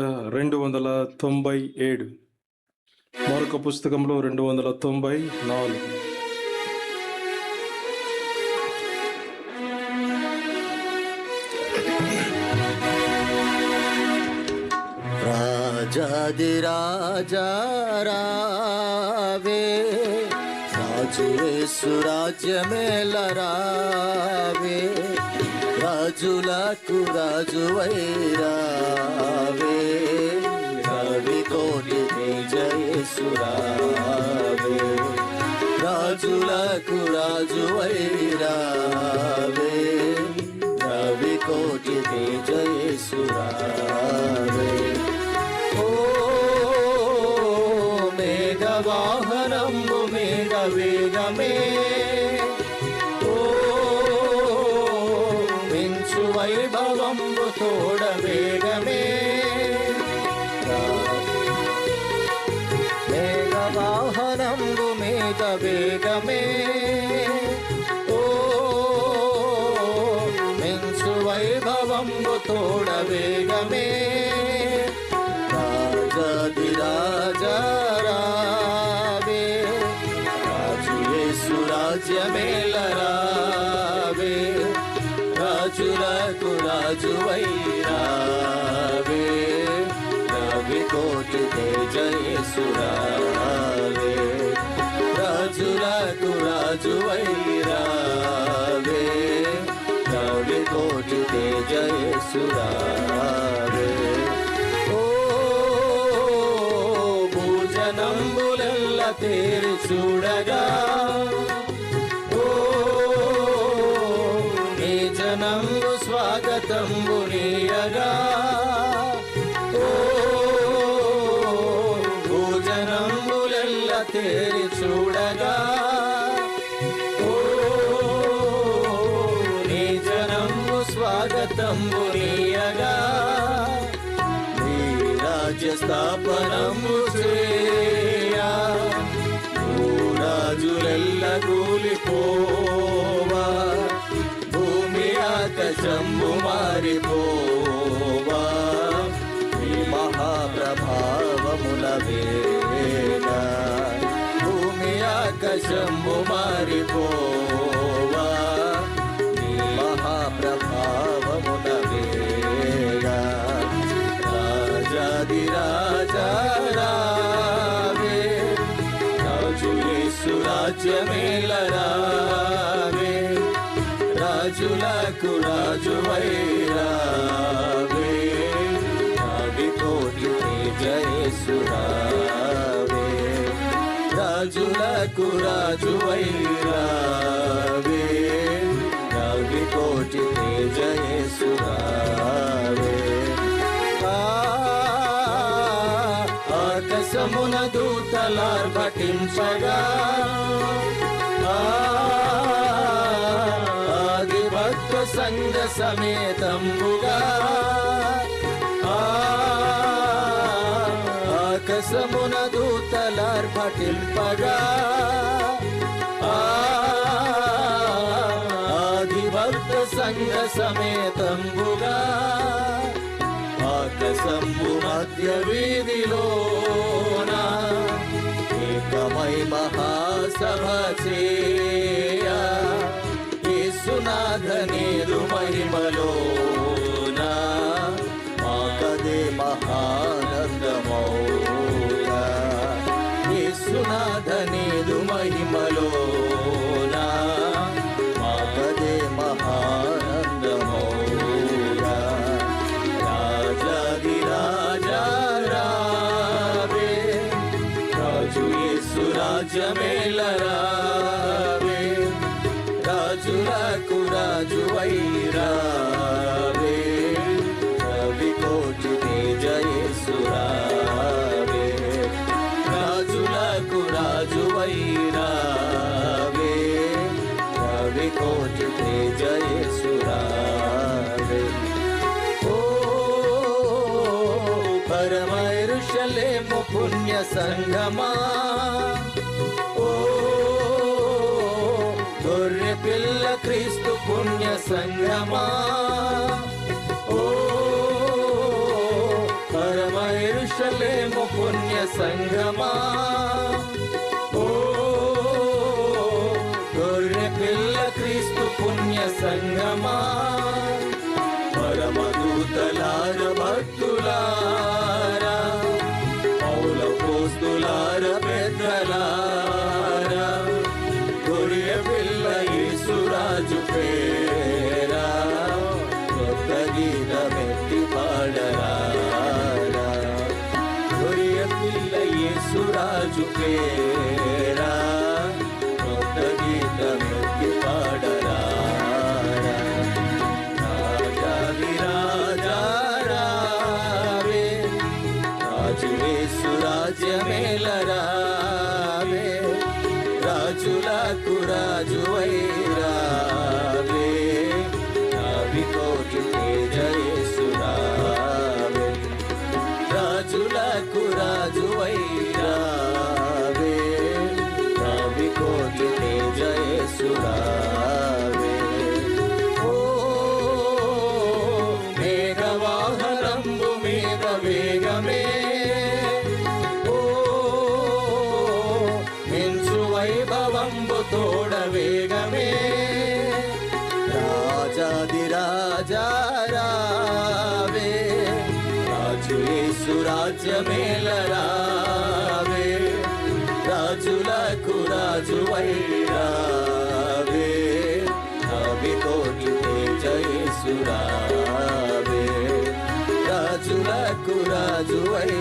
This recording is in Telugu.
297. మరొక పుస్తకంలో 294. రాజాదిరాజా రావే, రాజు యేసు రాజ్యమేల రావే, రాజులకు రాజువై రావే, రవి కోటి తేజ యేసు రావే, రాజులకు రాజువై రావే, రవి కోటి తేజ యేసు రావే. ఓ మేఘవాహనంబు మేఘ వేగమే, ఓ మించు వైభవంబు తోడ వేగమే, మేఘవాహనంబు మేఘ వేగమే, ఓ మించు వైభవంబు తోడ వేగమే, రాజాదిరాజా రావే, రాజు యేసు రాజ్యమేల రావే, రాజులకు రాజువై రావే, రవి కోటి తేజ యేసు రావే, రాజులకు రాజువై రావే, రవి కోటి తేజ యేసు రావే. భూజనంబులెల్ల తేరి చూడగా, ఓ నీ జనంబు స్వాగతంబు నీయగా, ఓ భూజనంబులెల్ల తేరి చూడగా, ఓ నీ జనంబు స్వాగతంబు నీయగా, రాజ్య స్థాపనము చేయా, రాజులెల్ల కూలిపోవా, భూమి ఆకాశంబు మారిపోవా, ఈ మహాప్రభావముల వేళ, భూమి ఆకాశంబు మారిపోవా, ఈ మహాప్రభావముల వేళ, రాజాదిరాజా రావే, రాజు యేసు రాజ్యమేల రావే, రాజులకు రాజువై రావే, రవి కోటి తేజ యేసు రావే, రాజులకు రాజువై రావే, రవి కోటి తేజ యేసు రావే. ఆకాశమున దూతలార్భటించగా, ఆదిభక్త సంఘ సమేతంబుగా, ఆకాశమున దూతలార్భటింపగా, ఆదిభక్త సంఘ సమేతంబుగా, ఆకాశంబు మధ్య వీధిలోన ఏకమై మహాసభ చేయ, యేసునాథ నీదు మహిమలోన మాకదే మహానందమౌగా, యేసునాథ నీదు మహిమలోన మాకదే మహానందమౌగా, రాజాదిరాజా రావే, రాజు యేసు రాజ్యమేల రావే, రాజులకు రాజువై రావే, రవి కోటి తేజ యేసు రావే, రాజులకు రాజువై రావే, రవి కోటి తేజ యేసు రావే. పరమ యెరూషలేము పుణ్య సంగమా, ఓ గొర్రె పిల్ల క్రీస్తు పుణ్య సంగమా, ఓ పరమ యెరూషలేము పుణ్య సంగమా, ఓ గొర్రె పిల్ల క్రీస్తు పుణ్య సంగమా, పరమదూతలార భక్తులారా, పౌలపోస్తులార పెద్దలారా, గొర్రె పిల్ల యేసురాజు పేరా కొత్త గీతమెత్తి పాడరా, గొర్రె పిల్ల యేసురాజు పేరా కొత్త గీతమెత్తి పాడరా, రాజాది రాజా రావే, రాజు యేసు రాజ్యమేలరావే, రాజులకు రాజువై రావే, నావికోటి తేజ యేసు రావే, రాజులకు రాజువై రావే, నావికోటి తేజ యేసు రావే, ఓ మేఘవాహనంబు మీద వేగమే, ఓ మించు వైభవంబు తోడ వేగమే, రాజాది రాజా రావే, రాజు యేసు రాజ్యమేలరావే, రాజులకు రాజువై రావే, నావికోటి తేజ యేసు రావే, రాజులకు రాజువై